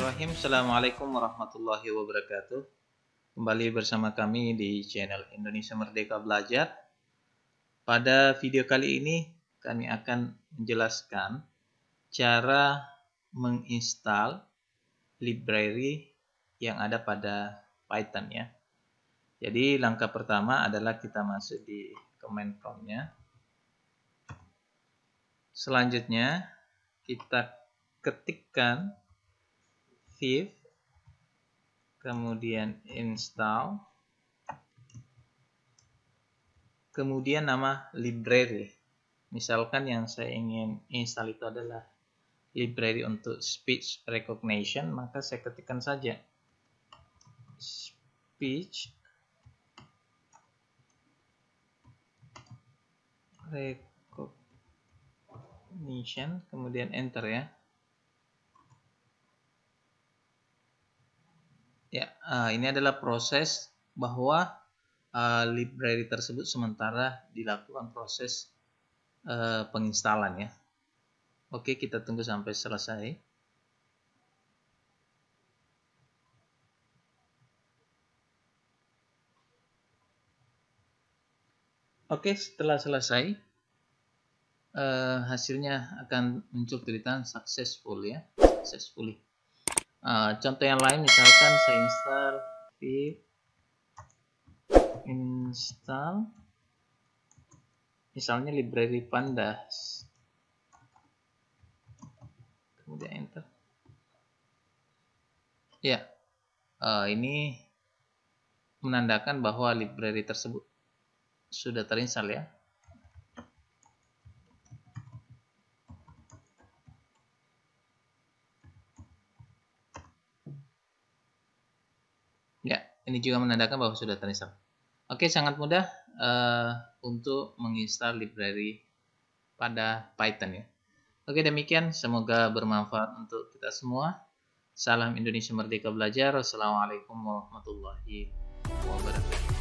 Bismillahirrahmanirrahim. Assalamualaikum warahmatullahi wabarakatuh. Kembali bersama kami di channel Indonesia Merdeka Belajar. Pada video kali ini kami akan menjelaskan cara menginstal library yang ada pada Python ya. Jadi langkah pertama adalah kita masuk di command prompt-nya. Selanjutnya kita ketikkan view, kemudian install, kemudian nama library. Misalkan yang saya ingin install itu adalah library untuk speech recognition, maka saya ketikkan saja speech recognition, kemudian enter ya. Ya, ini adalah proses bahwa library tersebut sementara dilakukan proses penginstalan ya. Oke, kita tunggu sampai selesai. Oke, setelah selesai hasilnya akan muncul tulisan successful ya, successfully. Contoh yang lain, misalkan saya install misalnya library pandas, kemudian enter ya. Ini menandakan bahwa library tersebut sudah terinstall ya. Ya, ini juga menandakan bahwa sudah terinstall. Oke, sangat mudah untuk menginstal library pada Python ya. Oke, demikian. Semoga bermanfaat untuk kita semua. Salam Indonesia Merdeka Belajar. Wassalamualaikum warahmatullahi wabarakatuh.